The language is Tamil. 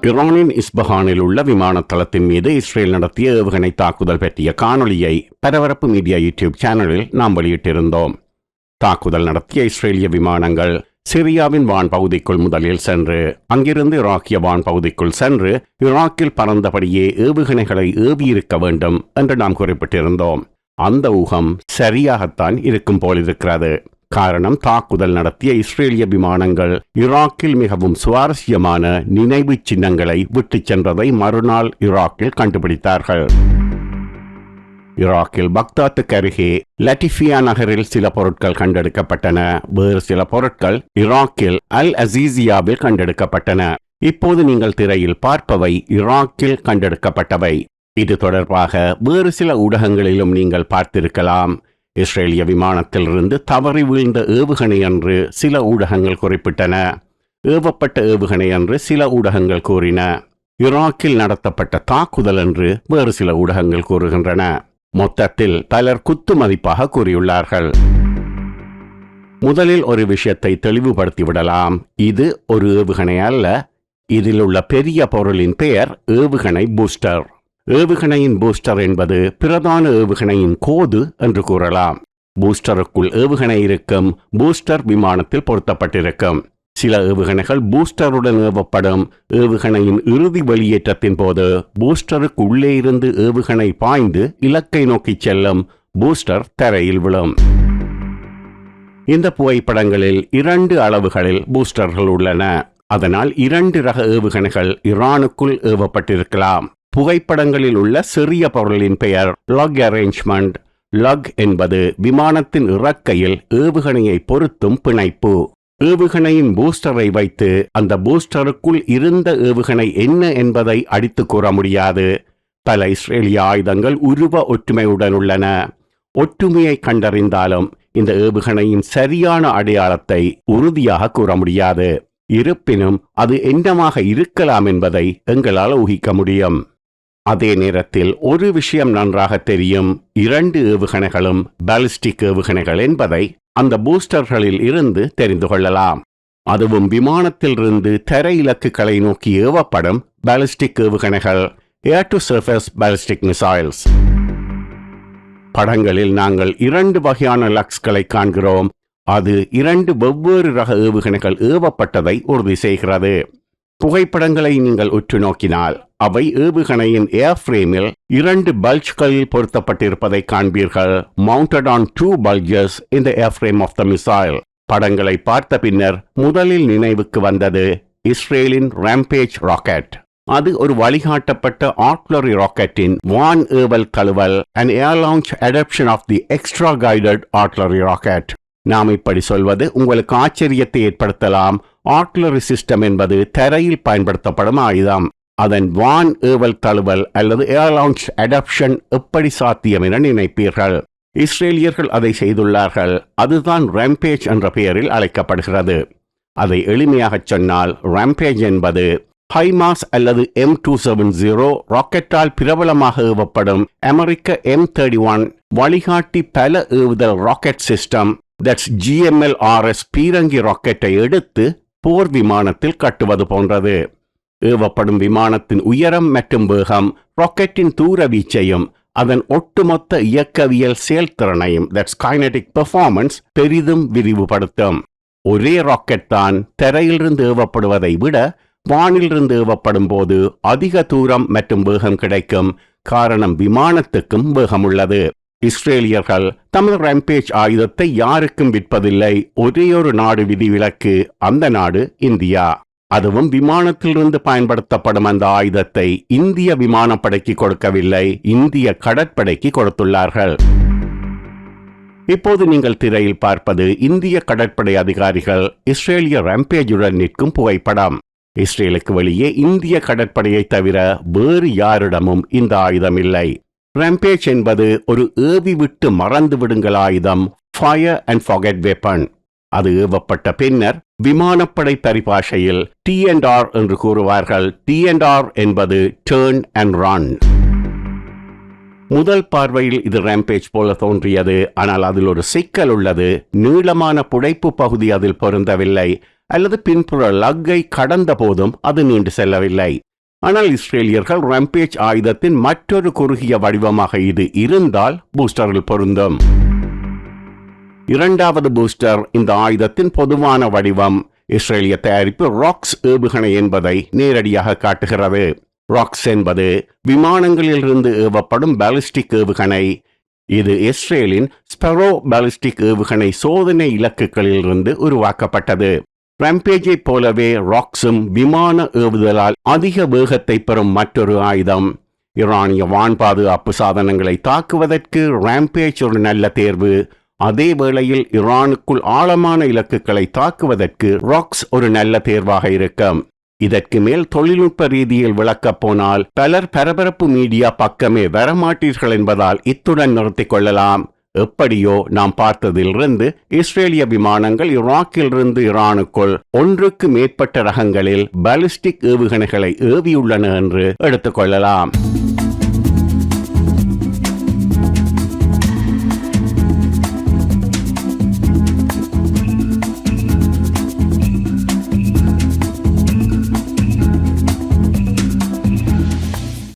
ஈரானின் இஸ்பஹானில் உள்ள விமான தளத்தின் மீது இஸ்ரேல் நடத்திய ஏவுகணை தாக்குதல் பற்றிய காணொலியை பரபரப்பு மீடியா யூடியூப் சேனலில் நாம் வெளியிட்டிருந்தோம். தாக்குதல் நடத்திய இஸ்ரேலிய விமானங்கள் சிரியாவின் வான்பகுதிக்குள் முதலில் சென்று அங்கிருந்து ஈராக்கிய வான்பகுதிக்குள் சென்று ஈராக்கில் பறந்தபடியே ஏவுகணைகளை ஏவியிருக்க வேண்டும் என்று நாம் குறிப்பிட்டிருந்தோம். அந்த ஊகம் சரியாகத்தான் இருக்கும் போலிருக்கிறது. காரணம், தாக்குதல் நடத்திய இஸ்ரேலிய விமானங்கள் ஈராக்கில் மிகவும் சுவாரஸ்யமான நினைவு சின்னங்களை விட்டுச் சென்றதை மறுநாள் ஈராக்கில் கண்டுபிடித்தார்கள். ஈராக்கில் பக்தாத்துக்கு அருகே லட்டிஃபியா நகரில் சில பொருட்கள் கண்டெடுக்கப்பட்டன. வேறு சில பொருட்கள் ஈராக்கில் அல் அசீசியாவில் கண்டெடுக்கப்பட்டன. இப்போது நீங்கள் திரையில் பார்ப்பவை ஈராக்கில் கண்டெடுக்கப்பட்டவை. இது தொடர்பாக வேறு சில ஊடகங்களிலும் நீங்கள் பார்த்திருக்கலாம். இஸ்ரேலிய விமானத்திலிருந்து தவறி வீழ்ந்த ஏவுகணை என்று சில ஊடகங்கள் குறிப்பிட்டன. ஏவப்பட்ட ஏவுகணை என்று சில ஊடகங்கள் கூறின. ஈராக்கில் நடத்தப்பட்ட தாக்குதல் என்று வேறு சில ஊடகங்கள் கூறுகின்றன. மொத்தத்தில் பலர் குத்து மதிப்பாக கூறியுள்ளார்கள். முதலில் ஒரு விஷயத்தை தெளிவுபடுத்திவிடலாம். இது ஒரு ஏவுகணை அல்ல. இதில் உள்ள பெரிய பொருளின் பெயர் ஏவுகணை பூஸ்டர். ஏவுகணையின் பூஸ்டர் என்பது பிரதான ஏவுகணையின் கோது என்று கூறலாம். பூஸ்டருக்குள் ஏவுகணை இருக்கும். பூஸ்டர் விமானத்தில் பொருத்தப்பட்டிருக்கும். சில ஏவுகணைகள் பூஸ்டருடன் ஏவப்படும். ஏவுகணையின் இறுதி வெளியேற்றத்தின் போது பூஸ்டருக்கு உள்ளே இருந்து ஏவுகணை பாய்ந்து இலக்கை நோக்கி செல்லும். பூஸ்டர் தரையில் விழும். இந்த புகைப்படங்களில் 2 அளவுகளில் பூஸ்டர்கள் உள்ளன. அதனால் 2 ரக ஏவுகணைகள் ஈரானுக்குள் ஏவப்பட்டிருக்கலாம். புகைப்படங்களில் உள்ள சிறிய பொருளின் பெயர் லக் அரேஞ்ச்மெண்ட். லக் என்பது விமானத்தின் இறக்கையில் ஏவுகணையை பொருத்தும் பிணைப்பு. ஏவுகணையின் பூஸ்டரை வைத்து அந்த பூஸ்டருக்குள் இருந்த ஏவுகணை என்ன என்பதை அடித்து கூற முடியாது. பல இஸ்ரேலிய ஆயுதங்கள் உருவ ஒற்றுமையுடன் உள்ளன. ஒற்றுமையை கண்டறிந்தாலும் இந்த ஏவுகணையின் சரியான அடையாளத்தை உறுதியாக கூற முடியாது. இருப்பினும் அது என்னமாக இருக்கலாம் என்பதை எங்களால் ஊகிக்க முடியும். அதே நேரத்தில் ஒரு விஷயம் நன்றாக தெரியும். 2 ஏவுகணைகளும் பாலிஸ்டிக் ஏவுகணைகள் என்பதை அந்த பூஸ்டர்களில் இருந்து தெரிந்து கொள்ளலாம். அதுவும் விமானத்திலிருந்து தரை இலக்குகளை நோக்கி ஏவப்படும் பாலிஸ்டிக் ஏவுகணைகள், air to surface ballistic missiles. படங்களில் நாங்கள் 2 வகையான லக்ஸ்களை காண்கிறோம். அது 2 வெவ்வேறு ரக ஏவுகணைகள் ஏவப்பட்டதை உறுதி செய்கிறது. புகைப்படங்களை நீங்கள் உற்று நோக்கினால் அவை ஏவுகணையின் ஏர்ஃப்ரேமில் 2 பல்ஜ்களில் பொருத்தப்பட்டிருப்பதை காண்பீர்கள். Mounted on 2 bulges in the airframe of the missile. படங்களை பார்த்த பின்னர் முதலில் நினைவுக்கு வந்தது இஸ்ரேலின் ராம்பேஜ் ராக்கெட். அது ஒரு வழிகாட்டப்பட்ட ஆர்ட்லரி ராக்கெட்டின் வான் ஏவல் தழுவல், an air launch adaptation of the extra guided artillery rocket. நாம் இப்படி சொல்வது உங்களுக்கு ஆச்சரியத்தை ஏற்படுத்தலாம். ஆர்ட்லரி சிஸ்டம் என்பது தரையில் பயன்படுத்தப்படும் ஆயுதம். அதன் வான் ஏவல் தழுவல் அல்லது ஏர் லான்ச் அடாப்ஷன் எப்படி சாத்தியம் என நினைப்பீர்கள். இஸ்ரேலியர்கள் அதை செய்துள்ளார்கள். அதுதான் ராம்பேஜ் என்ற பெயரில் அழைக்கப்படுகிறது. அதை எளிமையாகச் சொன்னால், ராம்பேஜ் என்பது ஹைமாஸ் அல்லது M270 ராக்கெட்டால் பிரபலமாக ஏவப்படும் அமெரிக்க M31 வழிகாட்டி பல ஏவுதல் ராக்கெட் சிஸ்டம், தட்ஸ் GMLRS பீரங்கி ராக்கெட்டை எடுத்து போர் விமானத்தில் கட்டுவது போன்றது. ஏவப்படும் விமானத்தின் உயரம் மற்றும் வேகம் ராக்கெட்டின் தூர வீச்சையும் அதன் ஒட்டுமொத்த இயக்கவியல் செயல்திறனையும், தட்ஸ் கைனடிக் பெர்ஃபார்மன்ஸ், பெரிதும் விரிவுபடுத்தும். ஒரே ராக்கெட் தான் தரையிலிருந்து ஏவப்படுவதை விட வானிலிருந்து ஏவப்படும் போது அதிக தூரம் மற்றும் வேகம் கிடைக்கும். காரணம், விமானத்துக்கும் வேகம் உள்ளது. இஸ்ரேலியர்கள் தமது ராம்பேஜ் ஆயுதத்தை யாருக்கும் விற்பதில்லை. ஒரே ஒரு நாடு விதிவிலக்கு. அந்த நாடு இந்தியா. அதுவும் விமானத்திலிருந்து பயன்படுத்தப்படும் அந்த ஆயுதத்தை இந்திய விமானப்படைக்கு கொடுக்கவில்லை, இந்திய கடற்படைக்கு கொடுத்துள்ளார்கள். இப்போது நீங்கள் திரையில் பார்ப்பது இந்திய கடற்படை அதிகாரிகள் இஸ்ரேலிய ராம்பேஜுடன் நிற்கும் புகைப்படம். இஸ்ரேலுக்கு வெளியே இந்திய கடற்படையை தவிர வேறு யாரிடமும் இந்த ஆயுதம் இல்லை. ராம்பேஜ் என்பது ஒரு ஏவி விட்டு மறந்து விடுங்கள் ஆயுதம், ஃபயர் அண்ட் ஃபர்கெட் வெப்பன். அது ஏவப்பட்ட பின்னர் விமானப்படை பரிபாஷையில் T&R என்று கூறுவார்கள். T&R என்பது டர்ன் அண்ட் ரன். முதல் பார்வையில் இது ராம்பேஜ் போல தோன்றியது. ஆனால் அதில் ஒரு சிக்கல் உள்ளது. நீளமான புடைப்பு பகுதி அதில் பொருந்தவில்லை. அல்லது பின்புற லக்கை கடந்த போதும் அது நீண்டு செல்லவில்லை. ஆனால் இஸ்ரேலியர்கள் ராம்பேஜ் ஆயுதத்தின் மற்றொரு குறுகிய வடிவமாக இது இருந்தால் பூஸ்டரில் பொருந்தும். இரண்டாவது பூஸ்டர் இந்த ஆயுதத்தின் பொதுவான வடிவம் இஸ்ரேலிய தயாரிப்பு ராக்ஸ் ஏவுகணை என்பதை நேரடியாக காட்டுகிறது. ராக்ஸ் என்பது விமானங்களிலிருந்து ஏவப்படும் பாலிஸ்டிக் ஏவுகணை. இது இஸ்ரேலின் ஸ்பெரோ பாலிஸ்டிக் ஏவுகணை சோதனை இலக்குகளிலிருந்து உருவாக்கப்பட்டது. ராம்பேஜை போலவே ராக்ஸும் விமான ஏவுதலால் அதிக வேகத்தை பெறும் மற்றொரு ஆயுதம். ஈரானிய வான் பாதுகாப்பு சாதனங்களை தாக்குவதற்கு ராம்பேஜ் ஒரு நல்ல தேர்வு. அதே வேளையில் ஈரானுக்குள் ஆழமான இலக்குகளை தாக்குவதற்கு ராக்ஸ் ஒரு நல்ல தேர்வாக இருக்கும். இதற்கு மேல் தொழில்நுட்ப ரீதியில் விளக்கப் போனால் பலர் பரபரப்பு மீடியா பக்கமே வரமாட்டீர்கள் என்பதால் இத்துடன் நிறுத்திக் கொள்ளலாம். எப்படியோ நாம் பார்த்ததிலிருந்து இஸ்ரேலிய விமானங்கள் ஈராக்கிலிருந்து ஈரானுக்குள் ஒன்றுக்கு மேற்பட்ட ரகங்களில் பாலிஸ்டிக் ஏவுகணைகளை ஏவியுள்ளன என்று எடுத்துக்கொள்ளலாம்.